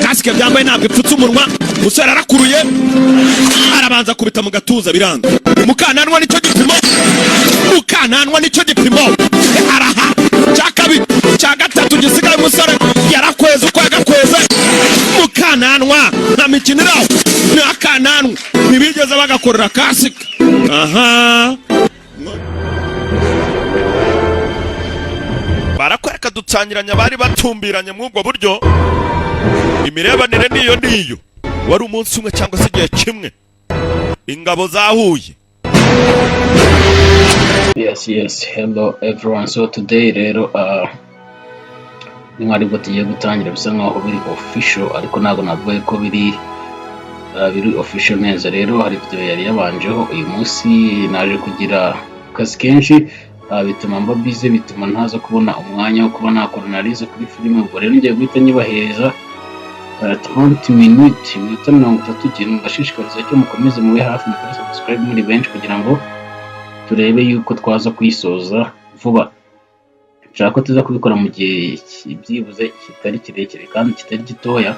kasike byambaye ntabwo ipfutse umunwa. Musore arakuruye arabanza kubita mu gatuza biranga. Mukananwa nicyo gipimo. Mukananwa nicyo gipimo. Araha cyakabi cyagatatu gisigaye umusore yarakweza uko yagakweza. Mukananwa nta mikinira n'akananwa ntibigeze bagakorera kasike. Aha barakwereka dutsangiranya bari batumbiranye mw'ubwo buryo. Imirebanire niyo wari umunsi umwe cyangwa se igihe kimwe ingabo zahuye. Yes, hello everyone. So today rero mwari bwo tugiye gutangira bisa nkaho biri official ariko ntabwo navuga ko biri official neza. Rero hari video yari yabanjeho uyu munsi naje kugira kazi kenshi bituma mba busy, bituma ntaza kubona umwanya wo kuba nakora analize kuri filime. Ubwo rero ngiye guhita nyibahereza 30 minutes iminota 30 ikintu mbashishikariza cyo mukomeze mube hafi mukore subscribe muri benshi kugira ngo turebe yuko twaza kuyisoza vuba. Nshaka ko tuza kubikora mu gihe byibuze kitari kirekire kandi kitari gitoya.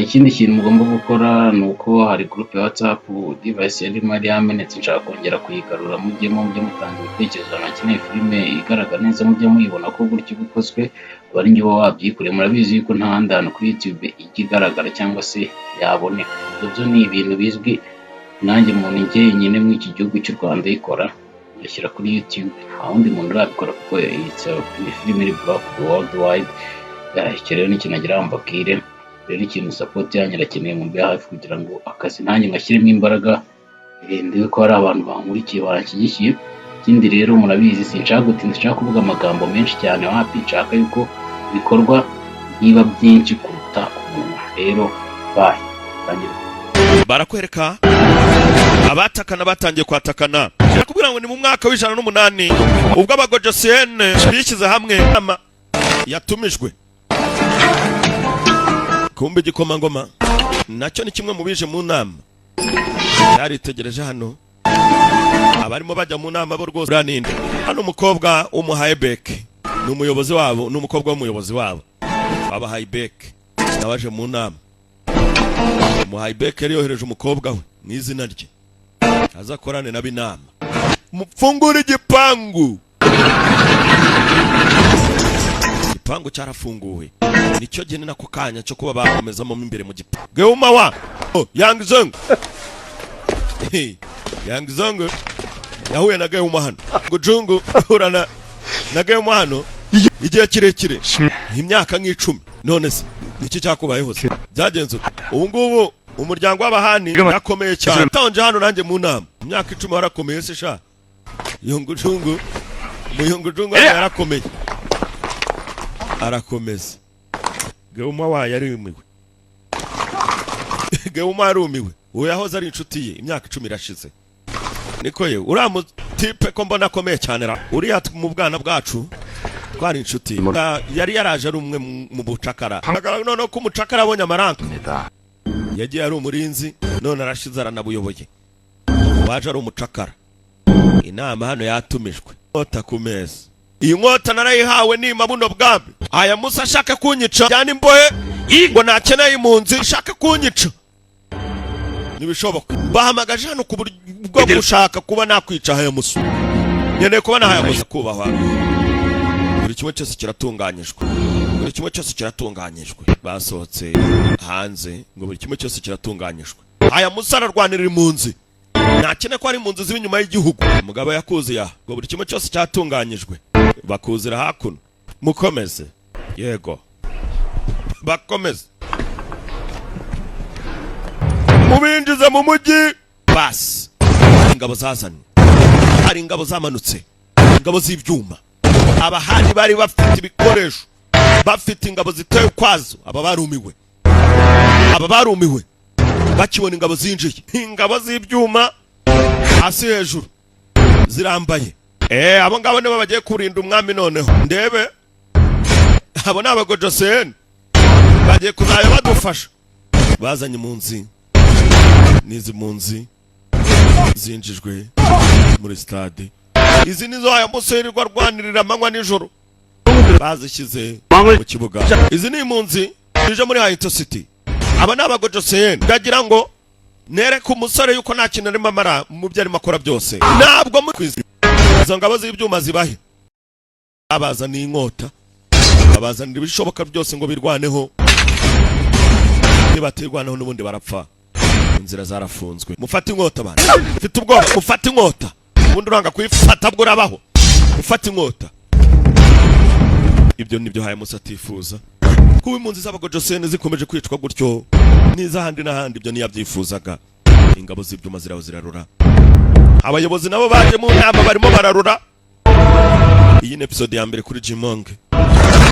Ikindi kintu mugomba gukora nuko hari group ya WhatsApp device yari mari yamenetse, nshaka kongera kuyigarura mujye mutanga ibitekerezo nakeneye filime igaragara neza mujye muyibona ko gutyo bikozwe bari njye wabyikure. Murabizi yuko nta handana kuri YouTube ikigaragara cyangwa se yaboneka. Ibyo ni ibintu bizwi nanjye umuntu njye nyine mu iki gihugu cy'u Rwanda ikora yashyira kuri YouTube. Nta wundi muntu urabikora kuko iyi filime iri blocked worldwide. Rero ni kinagira mbabwire rero ikintu support yanyu irakeneye mu bya hafi kugira ngo akazi nanjye ngashyiremo imbaraga ndebe ko hari abantu bankurikiye baranshyigikiye. Ikindi rero murabizi sinshaka gutinda, nshaka kuvuga amagambo menshi cyane wapi, nshaka yuko bikorwa niba byinshi kuruta umuntu. Rero bye tangira barakwereka abatakana batangiye kwatakana. Nakubwira ngo ni mu mwaka w'108 ubwo abagojosiyene bishyize hamwe ama yatumijwe. Kumbe igikomangoma nacyo ni kimwe mu bije mu nama. Yaritegereje hano abarimo bajya mu nama bo rwose raninde. Hano umukobwa w'umuhaibek ni umuyobozi wabo, ni umukobwa w'umuyobozi wabo baba haibek nabaje mu nama. Umuhaibek yari yohereje umukobwa we n'izina rye azakorane na binama. Mufungura igipangu. Igipangu cyarafunguwe. Nicyo gihe nako kanya cyo kuba bakomezamo imbere mu gipangu. Geuma wa Yang Zong Yang Zong yahuye na Geuma hano. Gujungu urana na Geuma hano igihe kirekire imyaka nk'icumi. None se iki cyakubayeho se byagenze ubu ngubu umuryango w'abahani yakomeye cyane. Tonje hano nanjye mu nama imyaka 10 warakomeye se sha. Yongujungu muyongujungu yarakomeye arakomeza. Geuma wa yarumiwe. Geuma yarumiwe. Uwo yahoze ari inshuti ye imyaka 10 irashize. Niko ye uramutipe ko mbona akomeye cyane ra. Uri mu bwana bwacu twari inshuti. Yari yaraje ari umwe mu bucakara. None ko umucakara abonye amaranka yagiye ari umurinzi none arashize aranabuyoboye. Waje ari umucakara. Inama hano yatumijwe. Ota kumeza. Iyi nkota narayihawe nima buno bwami. Aya Musa ashaka kunyica cyane imbohe ngo nakeneye impunzi ashaka kunyica. Nibishoboka. Bahamagaje hano ku bwo gushaka kuba nakwica haya Musa. Nyeneye kuba na haya Musa kubahwa. Buri kimwe cyose kiratunganyijwe. Buri kimwe cyose kiratunganyijwe. Basohotse hanze ngo buri kimwe cyose kiratunganyijwe. Aya Musa ararwanira impunzi. Nakene ko ari impunzi z'inyuma y'igihugu. Umugabo yakuze ya ngo buri kimwe cyose cyatunganyijwe. Bakuzira hakuno. Mukomeze. Yego. Bakomeze. Mubinjiza mu mujyi. Bas. Ingabo zazanye. Hari ingabo zamanutse. Ingabo z'ibyuma. Abahani bari bafite ibikoresho. Bafite ingabo ziteye kwazo. Aba barumiwe. Bakibona ingabo zinjiye. Ingabo z'ibyuma hasi hejuru zirambaye. Abo ngabo nibo bagiye kurinda umwami noneho. Ndebe abo n'abagojosene bagiye kuzayo badufasha. Bazanye impunzi. Nizi impunzi zinjijwe muri stade. Izi nizo aya muserirwa rwanirira amanywa nijoro. Bazishyize mu kibuga. Izi ni impunzi ije muri Haito City. Aba n'abagojoseye ndagira ngo nereka umusore yuko nta kintu arimo amara mu byo arimo akora byose. Ntabwo muri kwizi izo ngabo z'ibyuma zibahe. Abazana inkota, abazanira ibishoboka byose ngo birwaneho. Nibatirwanaho n'ubundi barapfa. Inzira zarafunzwe. Mufata inkota bana. Mfite ubwoba, mufata inkota. Ubundi uranga kuyifata bwo urabaho. Mufata inkota. Ibyo nibyo Hayamusa atifuza. Kuba impunzi z'abagojosene zikomeje kwicwa gutyo n'izahandi n'ahandi ibyo ntiyabyifuzaga. Ingabo z'ibyuma ziraho zirarura. Abayobozi nabo baje mu nama barimo bararura. Iyi ni episode ya mbere kuri Jimong.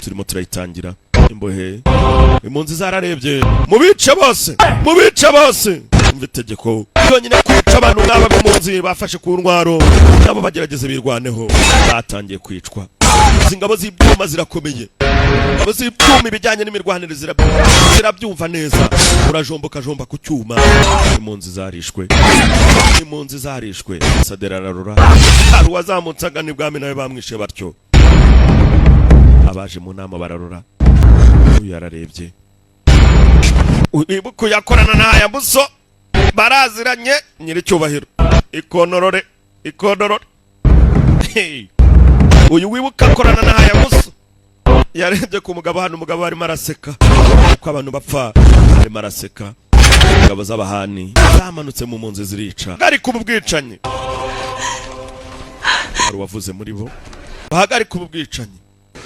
Turimo turayitangira. Imbohe impunzi zararebye mubice bose mvitegeko cyonyine kwica abantu n'aba b'impunzi bafashe ku ntwaro nabo bagerageze birwaneho batangiye kwicwa. Izi ngabo z'ibyuma zirakomeye, abo z'ibyuma ibijyanye n'imirwanire zirabyumva neza. Urajomboka ku cyuma. Impunzi zarishwe Sadera ararura hari uwazamutsaga n'ibwami nawe bamwishe batyo. Abaje mu nama bararura. Uyu yararebye ibuku yakorana na Hayamusa baraziranye nyiricyubahiro ikonorore uyu wibuka akorana na Hayamusa yarebye ku mugabo hano umugabo arimo araseka uko abantu bapfa arimo araseka. Ingabo z'abahani zamanutse mu mpunzi zirica hagarika ubu bwicanyi. Hari uwavuze muri bo bahagarika ubu bwicanyi.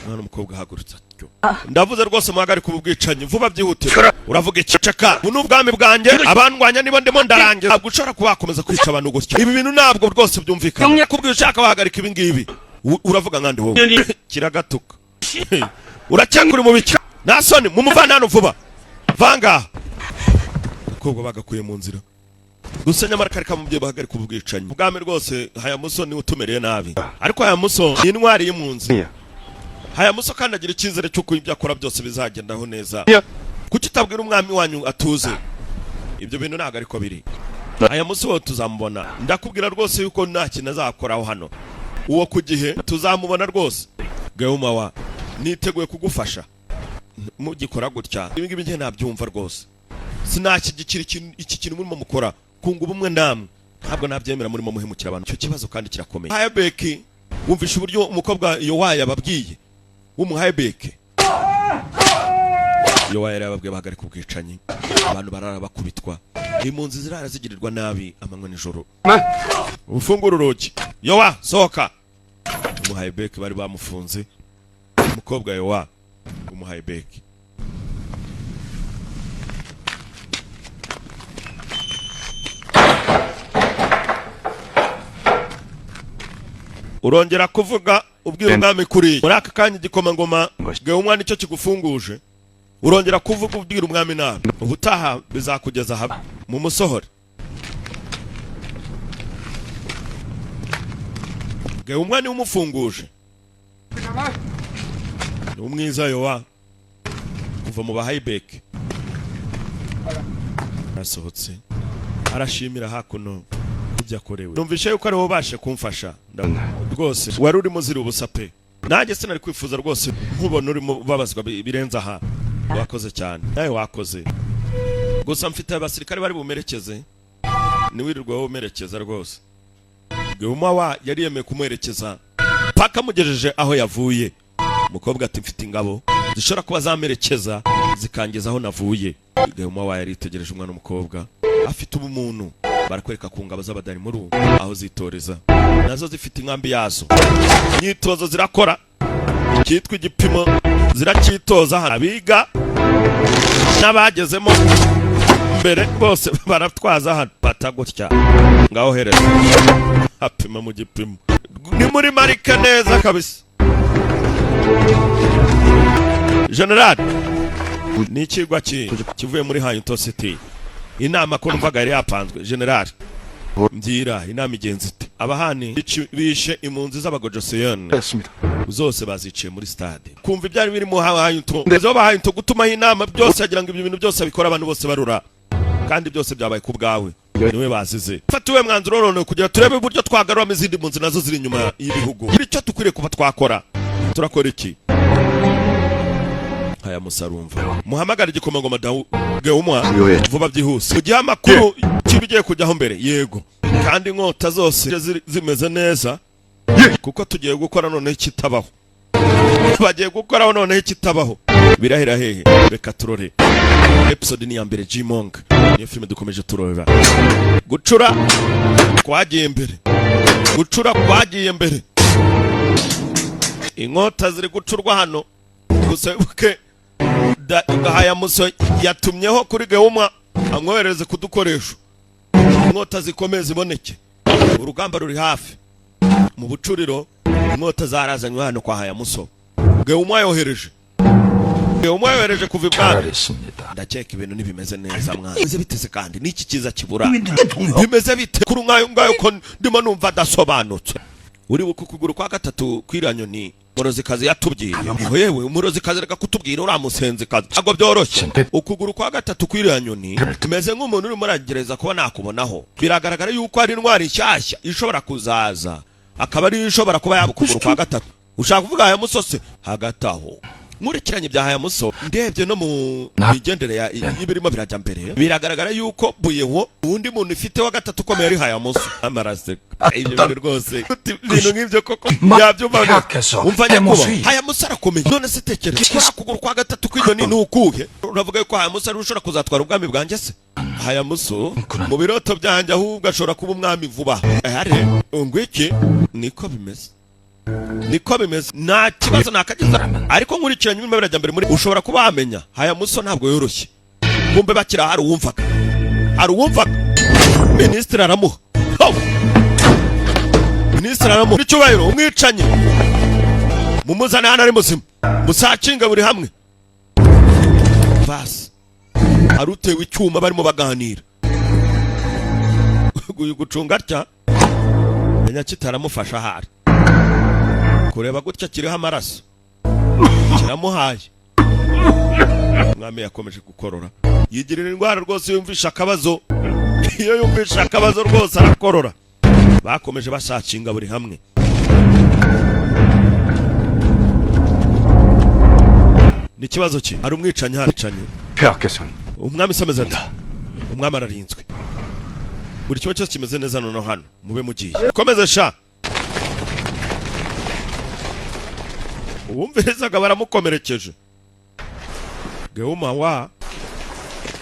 Mwana umukobwa hagurutse atyo ndavuze rwose muhagarika ubu bwicanyi vuba byihutira. Uravuga ikicaka ubu n'ubwami bwanjye abandwanya nibo ndimo ndarangiza. Ntabwo ushobora kubakomeza kwica abantu gutya. Ibi bintu ntabwo rwose byumvikana. Kubwira ushaka bahagarika ibi ngibi. Uravuga nkande wowe kiragatuka. Uracyakuri mu bica nasoni mu muvana hano vuba vanga. Kobwa bagakuye mu nzira gusa nyamara karika mu byo bahagarika ubu bwicanyi. Ubwami rwose Hayamusa ni utumereye nabi ariko Hayamusa ni intwari y'impunzi. Hayamusa kandi agira icyizere cy'uko ibyo akora byose bizagendaho neza. Kuki utabwira umwami wanyu atuze? Ibyo bintu ntabwo ariko biri. Hayamusa wo tuzamubona. Ndakubwira rwose yuko nta kintu azakoraho hano. Uwo ku gihe tuzamubona rwose. Geumawa niteguye kugufasha mugikora gutya. Ibi ngibi ngiye nabyumva rwose. Sinakigikira iki kintu murimo mukora kunga ubumwe namwe. Ntabwo nabyemera murimo muhemukira abantu. Cyo kibazo kandi kirakomeye. Hayabeki wumvisha uburyo umukobwa Yowaya babwiye w'umuhayebeke. Yowaya yababwiye bahagarika ubwicanyi. Abantu barara bakubitwa. Impunzi zirara zigirirwa nabi amanywa n'ijoro. Ufungura urugi. Yowa sohoka. Umuhayebeke bari bamufunze. Umukobwa Yowa umuhayebeke. Urongera kuvuga ubwira umwami kuri muri aka kanya igikomangoma Geumwa icyo kigufunguje. Urongera kuvuga ubwira umwami nabi ubutaha bizakugeza habe mu musohore. Geumwa ni umufunguje ni umwiza Yowa kuva mu bahayibeke. Asohotse arashimira hakuno byakorewe. Numvishe yuko ari wo bashe kumfasha rwose wari uri muzira ubusa pe. Nanjye sinari kwifuza rwose nkubona uri babazwa birenze aha. Wakoze cyane nawe wakoze. Gusa mfite abasirikare bari bumerekeze niwirirwa wo umerekeza rwose. Geumawa yari yemeye kumuherekeza paka mugejeje aho yavuye. Umukobwa ati mfite ingabo zishobora kuba zamerekeza zikangeza aho navuye. Geumawa yari itegereje umwana umukobwa afite ubumuntu. Barakwereka ku ngabo z'abadari muri aho zitoreza nazo zifite inkambi yazo. Nyitozo zirakora cyitwa igipimo ziracyitoza. Abiga n'abagezemo mbere bose baratwaza hano batagutya ngaho hereza apima mu gipimo. Ni muri marike neza kabisa. General ni ikigwa kivuye muri Haito City. Inama ko numvaga yari yapanzwe General mbyira inama igenzi ite abahani bishe impunzi z'abagojoseyane zose baziciye muri stade. Kumva ibyari biri mu Haito zo Haito gutuma inama byose yagira ngo ibyo bintu byose bikora abantu bose barura kandi byose byabaye ku bwawe niwe bazize. Fatiwe mwanzuro none kugira turebe uburyo twagarura izindi mpunzi nazo ziri inyuma y'ibihugu. Icyo tukwiriye kuba twakora turakora iki? haya musarumva muhamagara igikomangoma Geumwa vuba byihuse kugiye amakuru kibigiye kujyaho mbere yego kandi inkota zose zimeze neza kuko tugiye gukora none kitabaho bagiye gukora none kitabaho birahera hehe reka turore episode ni ya mbere Jimong ni filime dukomeje turora gucura kwagiye mbere inkota ziri gucurwa hano gusa buke haya muso yatumyeho kuri Geumwa amwohereze kudukoresha inkota zikomeye ziboneke urugamba ruri hafi mu bucuriro inkota zarazanywe hano kwa haya muso Geumwa yohereje kuva ibwami ndakeka ibintu ntibimeze neza mwana bimeze biteze kandi n'iki kiza kibura bimeze bite kuri ngayo ko ndimo numva adasobanutse uri kukuguru kwa gatatu kwiranyoni umurozikazi yatubwiye yewe umurozikazi reka kutubwira uramusenze kazi ago byoroshye ukuguru kwa gatatu kwiranyoni tumeze nk'umuntu uri muragereza kuba nakubonaho biragaragara yuko ari intwari nshyashya ishobora kuzaza akaba ari ishobora kuba yabukuguru kwa gatatu ushaka kuvuga aya musose hagati aho nkurikiranye bya haya muso ndebye no mu bigendere y'ibirimo birajya mbere biragaragara yuko buyeho undi muntu ufite wa gatatu komeye ari haya muso amarase ibyo biri rwose ibintu nk'ibyo koko yabyumva umvanye kuba haya muso arakomeye none se tekereza ko kuguru kwa gatatu kw'inyoni nukuhe uravuga ko haya muso ari ushobora kuzatwara ubwami bwanjye se haya muso mu biroto byanjye ahubwo ashobora kuba umwami vuba are ngwiki niko bimeze nta kibazo nakagiza ariko nkurikiranye ibintu birajya mbere muri ushobora kuba wamenya haya muso ntabwo yoroshye kumbe bakira hari uwumvaga minisitiri aramuha n'icyubahiro umwicanye mumuzane hano ari muzima musacinga buri hamwe basi arutewe icyuma barimo baganira gucunga atya menya kitaramufasha ahari kureba gutya kiriho amaraso kiramuhaye umwami yakomeje gukorora yigirira indwara rwose yumvisha akabazo iyo yumvisha akabazo rwose arakorora bakomeje bashacinga buri hamwe n'ikibazo cye ari umwicanyi haricanye umwami sameze ati umwami ararinzwe buri kimwe cyose kimeze neza noneho hano mube mugiye komeze sha uwumvirizaga baramukomerekeje Geumwa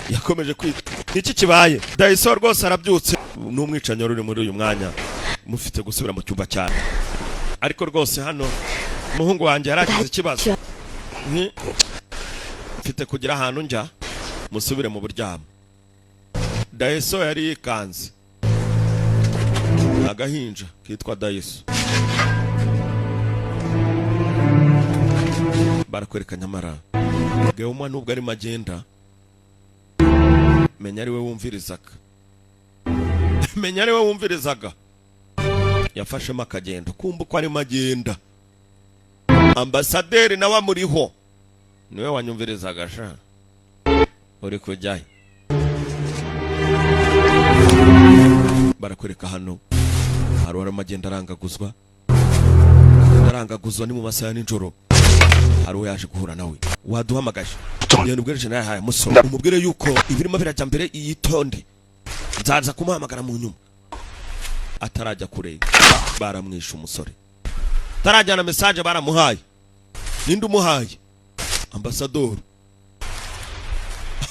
yakomeje kwita niki kibaye Daiso rwose arabyutse n'umwicanyi uri muri uyu mwanya mufite gusubira mu cyumba cyane ariko rwose hano umuhungu wanjye yaragize ikibazo mfite kugira ahantu njya musubire mu buryamo Daiso yari yikanze agahinja kitwa Daiso barakwereka nyamara Geumwa nubwo ari magenda menya ari we wumvirizaga yafashemo akagenda kumva ko ari magenda ambasaderi nawe amuriho niwe wanyumvirizaga sha uri kujyayo barakwereka hano hari amagenda arangaguzwa ni mu masaha y'ijoro hari uwo yaje guhura nawe waduhamagaje yenda ubwereje nawe haya muso umubwire yuko ibirimo birajya mbere yitonde nzaza kumuhamagara mu nyuma atarajya kure baramwisha umusore tarajyana message baramuhaye ninde umuhaye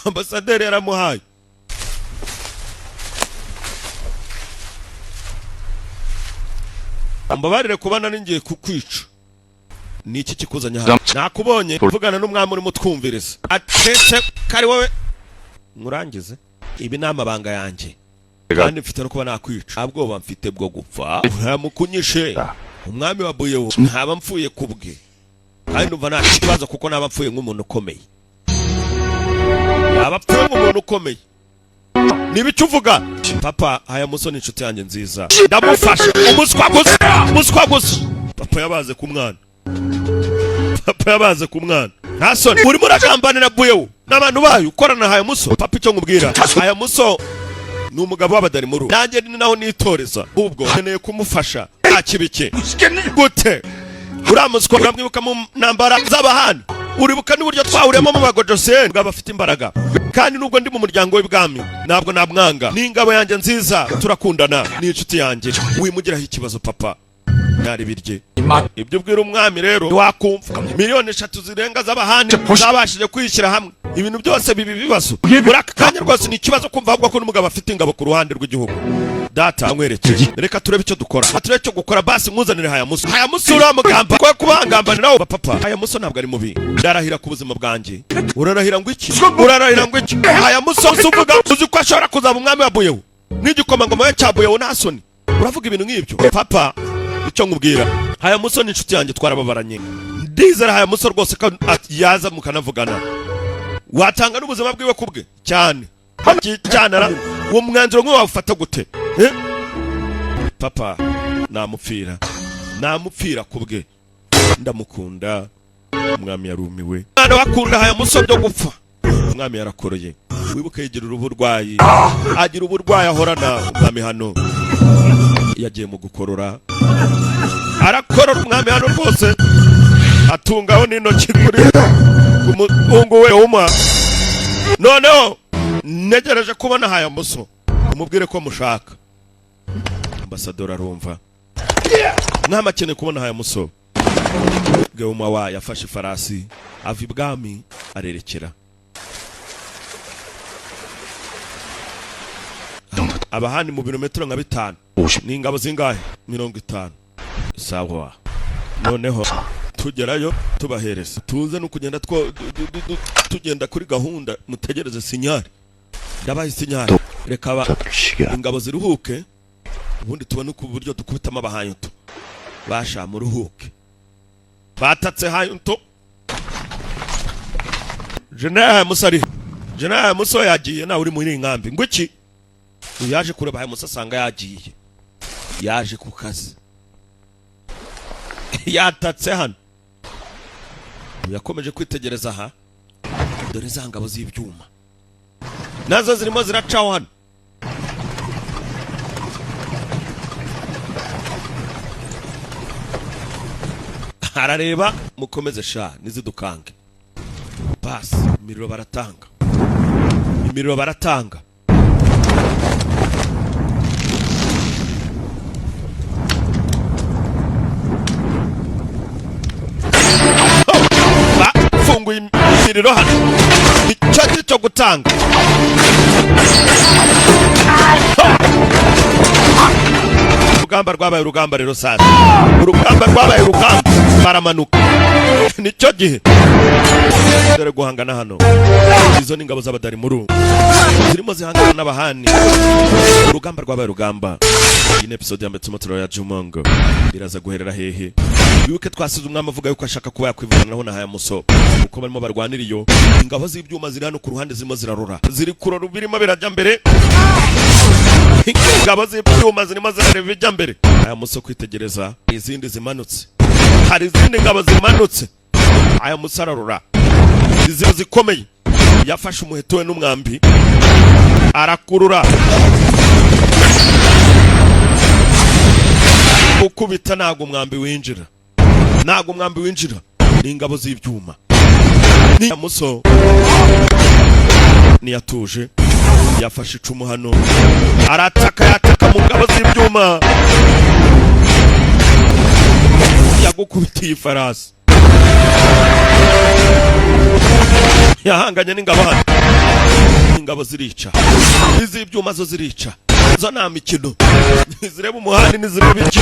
ambasaderi yaramuhaye ambabarire kubana ningiye kukwica niki kikuzanya hano nakubonye uvugana n'umwami urimo twumviriza atetse kari wowe murangize ibi namabanga yanjye kandi mfite no kuba nakwica abwoba mfite bwo gupfa ntamukunyishe umwami wa Buyeho ntaba mfuye kubwe kandi umva nta kibazo kuko naba mfuye nk'umuntu ukomeye nibicyo uvuga papa haya muso ni inshuti yanjye nziza ndamufasha umuswa gusa papa yabaze ku mwana nta soni urimo uragambanira Buyeho n'abantu bayo ukorana haya muso papa icyo nkubwira haya muso ni umugabo w'abadari muru nanjye ni naho nitoreza ubwo nkeneye kumufasha nta kibike gute uramuswa uramwibuka mu ntambara z'abahani uribuka n'uburyo twahuriyemo mu bagojoseni bw'abafite imbaraga, kandi nubwo ndi mu muryango w'ibwami ntabwo namwanga, n'ingabo yanjye nziza, turakundana, ni inshuti yanjye, wimugiraho ikibazo papa, ntari birye. Ibyo ubwira umwami rero wakumva. Miliyoni 3 zirenga z'abahani zabashije kwishyira hamwe, ibintu byose bibi bibazo. Muri aka kanya rwose ni ikibazo kumva ahubwo ko n'umugabo afite ingabo ku ruhande rw'igihugu. Data amwerekeje, reka turebe icyo dukora, turebe icyo gukora, basi mwuzanire Hayamuso. Hayamuso uramugamba ko kubangambana nawe papa. Hayamuso ntabwo ari mubi, ndarahira ku buzima bwanjye. Urarahira ngo iki? Urarahira ngo iki? Hayamuso usuvuga uzi ko ashobora kuzaba umwami wa Buyeho, n'igikomangoma we cya Buyeho nta soni. Uravuga ibintu nk'ibyo papa? Icyo nkubwira, Hayamuso ni inshuti yanjye, twarababaranye, ndizera Hayamuso rwose ko yaza mukanavugana, watanga n'ubuzima bwiwe kubwe cyane cyanara. Uwo mwanzuro nk'uwo wafata gute? Papa namupfira kubwe, ndamukunda, umwami yarumiwe, mwana wakunda Hayamuso byo gupfa, umwami yarakoroye. Wibuke yigira uburwayi, agira uburwayi ahorana umwami hano, yagiye mu gukorora, arakorora umwami hano rwose, atungaho n'intoki kuri umuhungu we Uma. Noneho negereje kubona Hayamuso, umubwire ko mushaka. Ambasador arumva, mwama akeneye kubona Hayamuso. Uma wa yafashe ifarasi ava ibwami arerekera. Abahani mu birometero nka 5 n'ingabo zingahe? 50. Sawa, noneho tugerayo tubahereza, tuze no kugenda tugenda kuri gahunda, mutegereze sinyari. Ndabaye sinyari, reka ingabo ziruhuke, ubundi tubone ku buryo dukubitamo abahanyuto. Basha muruhuke, batatse hanyuto. General Musari, General Muso yagiye, nawe uri muri inkambi ngo iki? Yaje kureba Hayamuso asanga yagiye, yaje ku kazi, yatatse hano. Yakomeje kwitegereza aha, dore za ngabo z'ibyuma nazo zirimo ziracaho hano. Arareba, mukomeze sha nizidukange. Basi imiriro baratanga, imiriro baratanga. Bafunguye imiriro hano, icyo cyo gutanga. Urugamba rwabaye urugamba rero sasa, urugamba rwabaye urugamba, baramanuka. Nicyo gihe dore guhangana hano, izo n'ingabo z'abadari muri zirimo zihangana n'abahani. Urugamba rwabaye urugamba. Iyi episode ya Metsumoto ya Jumongo iraza guherera hehe? Yuke twasize umwami avuga yuko ashaka kuba yakwivuganaho na Hayamuso, uko barimo barwanira iyo ingabo z'ibyuma ziri hano ku ruhande, zirimo zirarura, ziri kurora birimo birajya mbere. Ingabo z'ibyuma zirimo zirareba bijya mbere. Hayamuso kwitegereza, izindi zimanutse, hari izindi ngabo zimanutse. Hayamuso ararura, izo zikomeye, yafashe umuheto we n'umwambi, arakurura, ukubita. Ntago umwambi winjira, ntago umwambi winjira, ni ingabo z'ibyuma. Ni Hayamuso niyatuje, yafashe icumu hano, arataka, yataka mu ngabo z'ibyuma, yagukubitiye ifarasi, yahanganye n'ingabo hano. Ingabo zirica, iz'ibyuma zo zirica, zo nta mikino, zireba umuhanda n'izireba iki,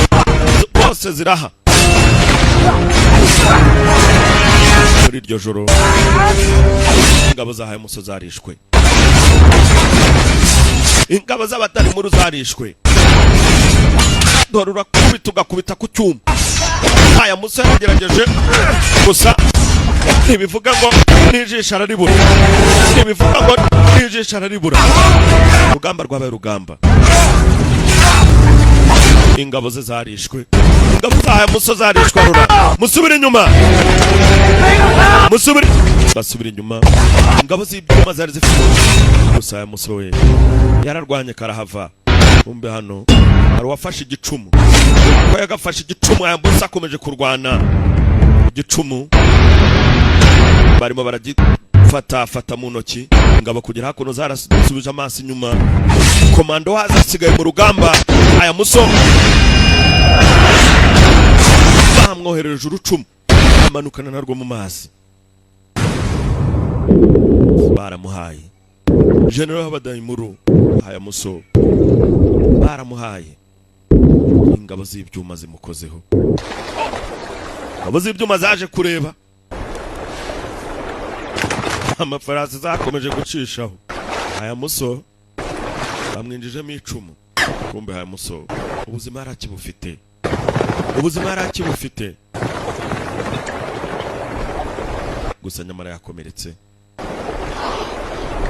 bose ziraha. Muri iryo joro ingabo za Hayamuso zarishwe, ingabo z'abatari muri zarishwe. Dore urakubita ugakubita ku cyuma. Hayamuso yaragerageje gusa ntibivuga ngo nijisha araribura, ntibivuga ngo nijisha araribura. Urugamba rwabaye urugamba, ingabo ze zarishwe, ingabo za Hayamuso zarishwe. Arura, musubire inyuma, musubire. Basubira inyuma, ingabo z'ibyuma zari zifite gusa. Hayamuso we yararwanye karahava. Umbe hano hari uwafashe igicumu, ko yagafashe igicumu. Hayamuso akomeje kurwana igicumu, barimo baragifata mu ntoki. Ingabo kugera hakuno zarasubije amaso inyuma. Komando waza asigaye mu rugamba. Aya muso bamwohereje urucumu amanukana narwo mu mazi. Baramuhaye General Habadaimuru. Aya muso baramuhaye ingabo z'ibyuma zimukozeho. Ingabo z'ibyuma zaje kureba amafarasi zakomeje gucishaho. Aya muso bamwinjijemo icumu. Kumbe aya muso ubuzima arakibufite. Gusa nyamara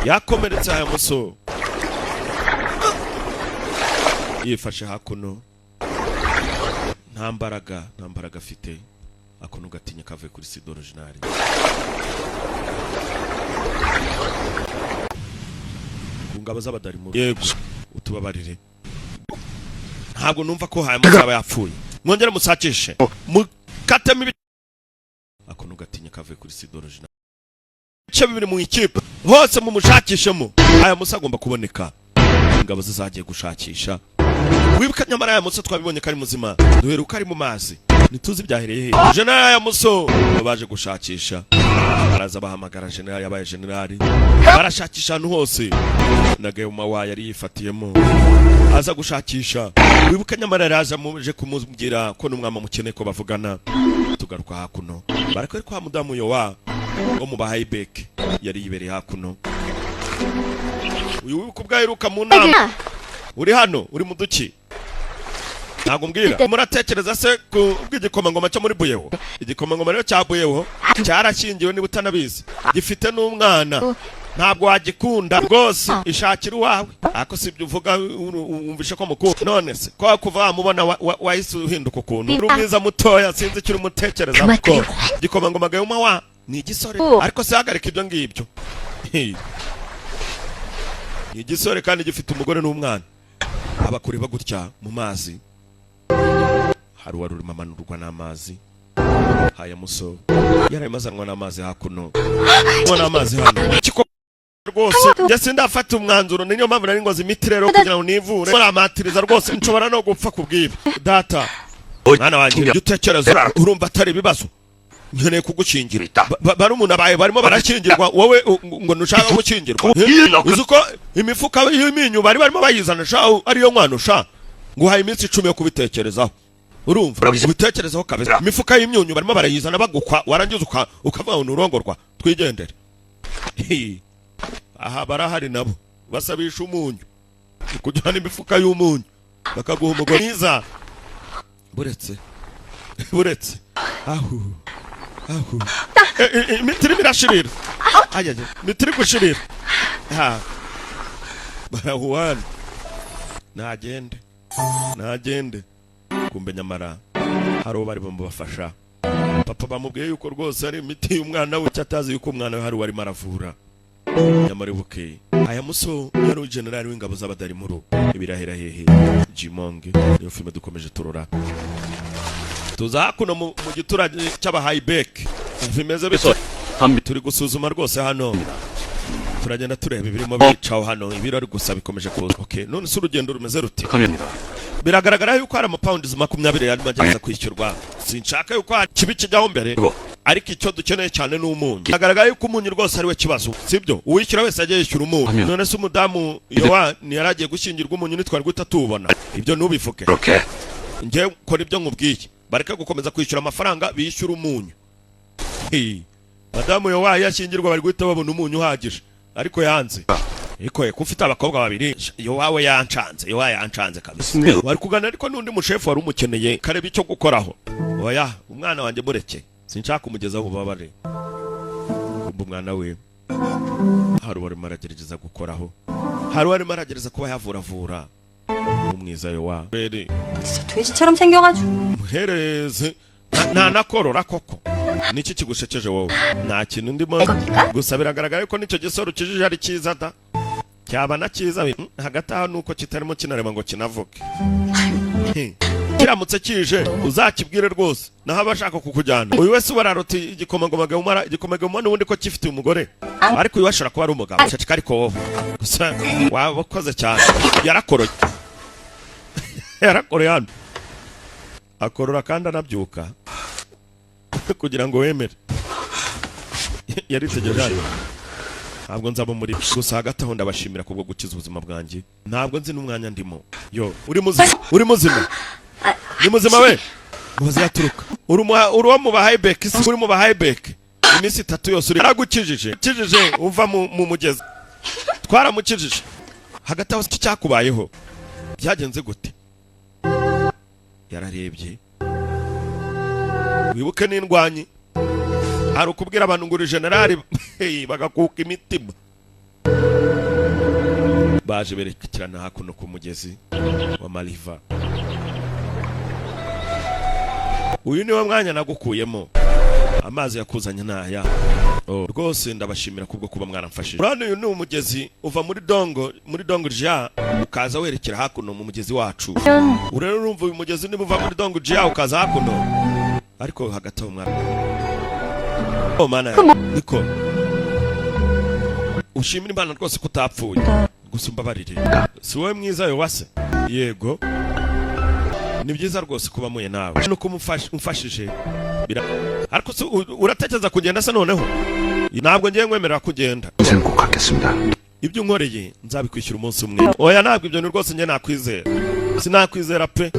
yakomeretse aya muso. Yifashe hakuno nta mbaraga afite. Akono gatinya kavuye kuri side original. Kungabo z'Abadarimuru. Yego utubabarire. Ntabwo numva ko haya muzaba yapfuye. Mwongere musakishe. Mukateme akono gatinya kavuye kuri side original. Cyo bibiri mu ikipe hose mu mushakishemo. Aya musa agomba kuboneka. Ingabo zizagiye gushakisha. Wibuka nyamara aya muso twabibonye kari muzima. Duheruka ari mu mazi. Nituzi byahereye he. General aya muso baje gushakisha. Baraza bahamagara general yabaye general. Barashakisha ahantu hose. Nagayuma wa yari yifatiyemo. Aza gushakisha. Wibuka nyamara raza muje kumubwira ko n'umwama mukene ko bavugana. Tugaruka hakuno. Barakore kwa mudamu Yowa wo mu Bahayibek yari yibereye hakuno. Uyu wibuka ubwaheruka mu nama. Uri hano uri muduki. Ntago mbwira muratekereza se ku bw'igikomangoma cyo muri Buyeho. Igikomangoma rero cya Buyeho cyarashingiwe ni butanabizi. Gifite n'umwana. Ntabwo wagikunda rwose ishakira wawe. Ako sibyo uvuga umvishe ko mukuru. None se ko kuva mubona wahise uhinduka ukuntu. Uri mwiza mutoya sinzi icyo umutekereza ko. Igikomangoma Gayuma wa ni igisore ariko se hagarika ibyo ngibyo. Ni igisore kandi gifite umugore n'umwana. Abakureba gutya mu mazi. Hari wari urimo amanurwa n'amazi. Haya muso yarayimazanwa n'amazi hakuno. Mwana amazi hano. Kiko rwose yase ndafata umwanzuro niyo mpamvu nari ngoza imiti rero kugira ngo nivure. Mora amatiriza rwose nshobora no gupfa kubwiba. Data. Mwana wanjye utekereza urumva atari bibazo. Nkeneye kugukingira. Bari umuntu abaye barimo barakingirwa wowe ngo nushaka gukingirwa. Uzuko imifuka y'iminyu barimo bayizana sha ariyo mwana sha. Nguhaye iminsi 10 yo kubitekerezaho. Urumva ubitekerezaho kabeza. Imifuka y'imyunyu barimo barayizana bagukwa warangiza ukavuga unurongorwa twigendere. Aha barahari nabo basabisha umunyu. Kujyana imifuka y'umunyu bakaguha umugore mwiza. Buretse. Ahu. Mitiri mirashirira. Ajaje. Mitiri gushirira. Ha. Barahuwana. Nagende. Kumbe nyamara haro bari bamubafasha. Papa bamubwiye yuko rwose ari imiti y'umwana we cyatazi yuko umwana we hari wari maravura. Nyamara buke. Aya muso yari general w'ingabo z'Abadarimuru. Ibirahera hehe. Jimonge. Iyo filme dukomeje turora. Tuza hakuno mu giturage cy'Abahayibek. Bimeze bito. Turi gusuzuma rwose hano. Turagenda tureba ibirimo bicaho hano. Ibiro ari gusa bikomeje kuza. Okay, none se urugendo rumeze ruti. Biragaragara yuko hari amapounds 20 yari mageza kwishyurwa. Sinshaka yuko kibi kijyaho mbere. Ariko icyo dukeneye cyane n'umunyu. Biragaragara yuko umunyu rwose ari we kibazo. Sibyo? Uwishyura wese agiye yishyura umunyu. None se umudamu Yowa ni yaragiye gushyingirwa umunyu nitwari gutatubona. Ibyo nubivuge. Okay. Nje kora ibyo nkubwiye. Bareka gukomeza kwishyura amafaranga bishyura umunyu. Madamu Yowa yashyingirwa bari guhita babona umunyu uhagije. Ariko yanze. Iko kufite abakobwa babiri Yowa yancanze kabisa. Wari kugana ariko n'undi mushefu wari umukeneye kareba icyo gukoraho. Oya umwana wanjye mureke. Sinshaka kumugezaho ubabare. Kumbe umwana we hari wari maragerageza gukoraho. Hari wari maragerageza kuba yavuravura. Umwiza Yowa. 돼지처럼 생겨가지고. Muhereze nakorora koko. Niki kigushekeje wowe? Nta kintu ndimo gusa biragaragara yuko nicyo gisoro kijije ari cyiza da. Cyaba na cyiza hagati aho nuko kitarimo kinarema ngo kinavuke. kiramutse kije uzakibwire rwose naho abashaka kukujyana. Uyu wese bararoti igikomangoma n'ubundi ko kifite umugore, ariko uyu ashobora kuba ari umugabo cyacu ariko wowe gusa wakoze cyane. Yarakoroye yarakoroye hano akorora kandi anabyuka kugira ngo wemere. Yaritegereje ntabwo nzaba muri gusa hagati aho ndabashimira kubwo gukiza ubuzima bwanjye. Ntabwo nzi n'umwanya ndimo. Yo uri muzima ni muzima we mubaze yaturuka uri uwo mu bahighback uri mu bahighback iminsi 3 yose uri aragukijije uva mu mugezi twaramukijije. Hagati aho cyakubayeho byagenze gute? Yararebye wibuke n'indwanyi hari ukubwira abantu ngo uri generali bagakuka imitima. Baje berekirana hakuno ku mugezi wa Mariva. Uyu niwe mwanya nagukuyemo, amazi yakuzanye naya. Rwose ndabashimira kubwo kuba mwaramfashije. Urano uyu ni umugezi uva muri dongo rya ukaza werekera hakuno mu mugezi wacu. Urero urumva uyu mugezi niba uva muri dongo rya ukaza hakuno, ariko hagati aho mwana mana niko ushimira Imana rwose kutapfuye gusa umbabarire. Si wowe mwiza yo wase? Yego ni byiza rwose kuba muye nawe nuko umfashije. Ariko uratekereza kugenda se noneho? Ntabwo ngiye nkwemerera kugenda. Ibyo unkoreye nzabikwishyura umunsi umwe. Oya ntabwo ibyo ni rwose ngiye nakwizera. Sinakwizera pe.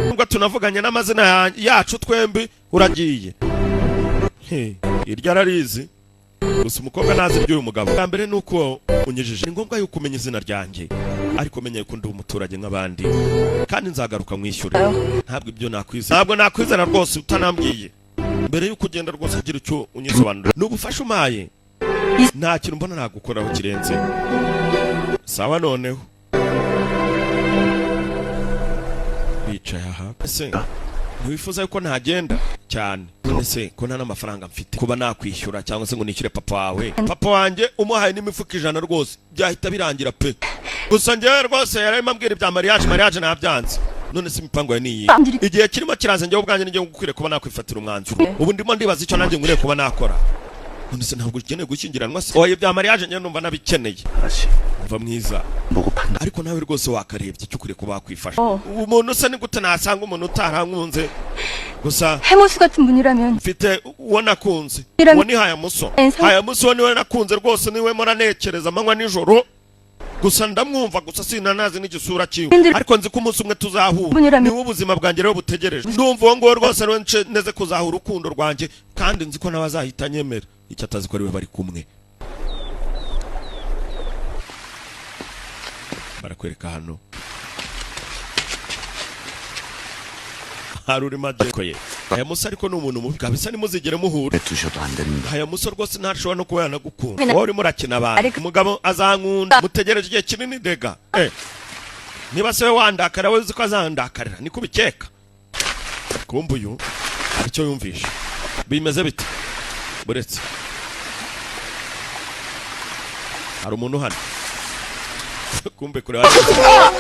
Nubwo tunavuganye n'amazina yacu twembi uragiye. Irya ararizi gusa umukobwa nazi iby'uyu mugabo. Bwa mbere nuko unyijije ni ngombwa yuko umenya izina ryanjye, ariko menye yuko ndi umuturage nk'abandi kandi nzagaruka mwishyura. Ntabwo ibyo nakwizera, ntabwo nakwizera rwose utanambwiye mbere yuko ugenda rwose agira icyo unyisobanurira. N'ubufasha umpaye nta kintu mbona nagukoraho kirenze. Sawa noneho bicaye aha. Ese ntiwifuza yuko ntagenda cyane? Ese ko nta n'amafaranga mfite kuba nakwishyura cyangwa se ngo nishyure papa wawe? Papa wanjye umuhaye n'imifuka 100 rwose byahita birangira pe. Gusa njyewe rwose yarimo ambwira ibya mariage nabyanze. None se imipango ya niyi igihe kirimo kiraza njyewe ubwanjye ngiye gukwiriye kuba nakwifatira umwanzuro. Ubu ndimo ndibaza icyo nanjye ngure kuba nakora. None se ntabwo ukeneye gushyingiranwa se? Oya ibya mariage njye numva nabikeneye. Mva mwiza ariko nawe rwose wakarebye icyo ukuriye kuba wakwifasha. Umuntu se ni gute nasanga umuntu utarankunze? Gusa 해모수 같은 분이라면 mfite uwo nakunze, uwo ni Hayamuso. Hayamuso niwe nakunze rwose, niwe moranekereza amanywa nijoro. Gusa ndamwumva gusa sinanazi n'igisura cyiwe, ariko nzi ko umunsi umwe tuzahura. Ni ubuzima bwanjye rero butegereje. Ndumva uwo ngo rwose neze kuzahura urukundo rwanjye, kandi nzi ko nawe azahita nyemera. Icyo atazi ko ariwe bari kumwe. Barakwereka hano haruri madekoye. Hayamuso ariko ni umuntu mubi kabisa, nimuzigere muhura. Hayamuso rwose ntashobora no kuba yanagukunda. Wowe urimo urakina abantu, umugabo azankunda mutegereje igihe kinini dega. Niba se wandakara wowe uzi ko azandakarira ni kubikeka. Kumva uyu icyo yumvisha bimeze bite? Buretse hari umuntu hano kumbe kure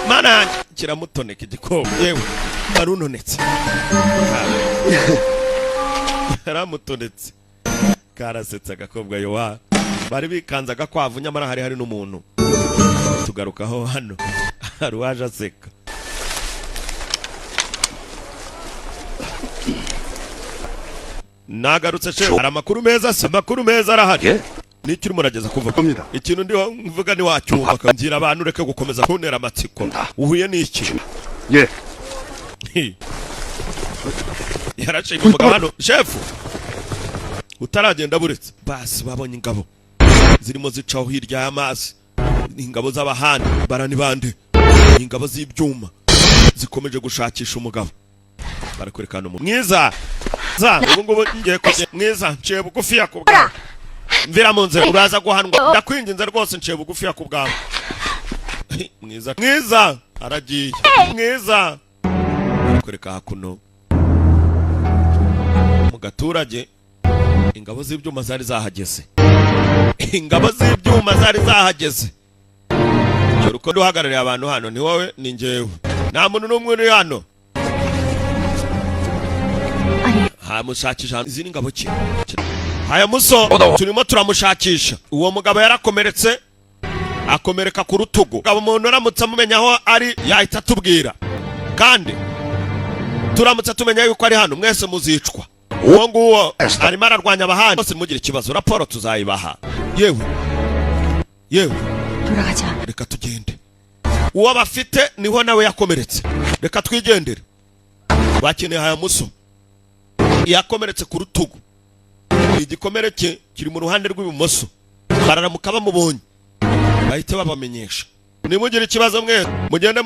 mana kiramutoneka igikoma. Yewe barunonetse aramutonetse karasetsa agakobwa yowa bari bikanza agakwavu, nyamara hari n'umuntu. Tugarukaho hano hari uwaje aseka. Nagarutse shewe, hari amakuru meza se? Amakuru meza arahari. Niki urimo urageza kuvuga? Ikintu ndi mvuga ni wacyumva kangira abantu reke gukomeza kuntera amatsiko. Uhuye n'iki? Yaraciye umugabo hano shefu utaragenda buretse. Basi babonye ingabo zirimo zicaho hirya y'amazi, ingabo z'abahandi barani bande, ingabo z'ibyuma zikomeje gushakisha umugabo. Barakwerekana umuntu mwiza ubu ngubu ngiye kujya mwiza nciye bugufi yakubwawe. Mvira mu nzira uraza guhanwa, ndakwinginze rwose nciye bugufi yakubwawe. Mwiza aragiye. Mwiza barakwereka hakuno mu gaturage ingabo z'ibyuma zari zahageze. Ingabo z'ibyuma zari zahageze. Cyo ruko duhagarariye abantu hano, ni wowe ni njyewe, nta muntu n'umwe uri hano. hamushakisha izindi ngabo ki haya muso turimo turamushakisha uwo mugabo yarakomeretse akomereka ku rutugu ngabo umuntu aramutse amumenya aho ari yahita tubwira kandi turamutse tumenya yuko ari hano mwese muzicwa uwo nguwo arimo ararwanya abahandi bose mugira ikibazo raporo tuzayibaha yewe 돌아가자. reka tugende uwo bafite niho nawe yakomeretse reka twigendere bakeneye haya muso yakomeretse ku rutugu igikomere cye kiri mu ruhande rw'ibumoso bararamuka bamubonye bahite babamenyesha nimugire ikibazo mwese mugende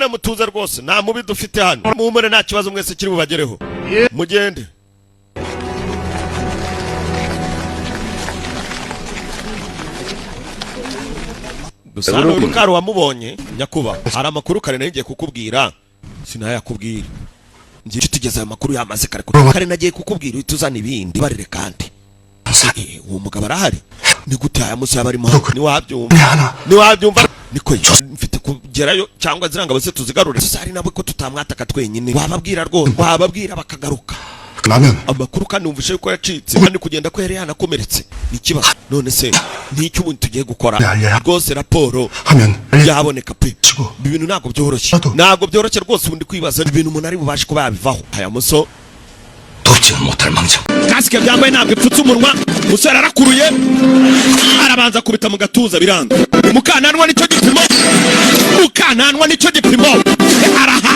mutuze rwose nta mubi dufite hano muhumure nta kibazo mwese kiri bubagereho mugende gusa hano Rukaro wamubonye nyakuba hari amakuru kare nagiye kukubwira sinayakubwira ngiye tugeze ayo makuru yamaze kare nagiye kukubwira utuzana ibindi barire kandi uwo mugabo arahari ni gute aya musi yabarimo niwabyumva niko mfite kugerayo cyangwa ziranga bose tuzigarure tuzari nabo ko tutamwataka twenyine wababwira rwose wababwira bakagaruka amakuru kandi umvishe yuko yacitse kandi kugenda ko yari yanakomeretse nikibazo none se n'icyo ubundi tugiye gukora rwose raporo yaboneka pe ibintu ntabwo byoroshye rwose ubundi kwibaza ibintu umuntu ari bubashe kuba yabivaho aya muso kasike byambaye ntabwo ipfutse umunwa musore arakuruye arabanza kubita mu gatuza biranga umukananwa nicyo gipimo araha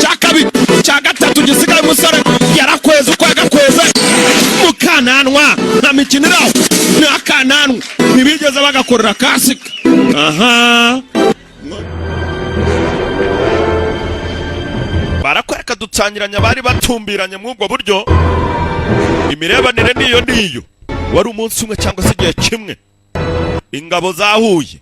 cyakabiri cya gatatu gisigaye umusore yarakweze uko yagakweze mukananwa nta mikinira ni akananwa ntibigeze bagakorera kasike aha barakwereka dutsangiranya bari batumbiranye mw'ubwo buryo imirebanire niyo wari umunsi umwe cyangwa se igihe kimwe ingabo zahuye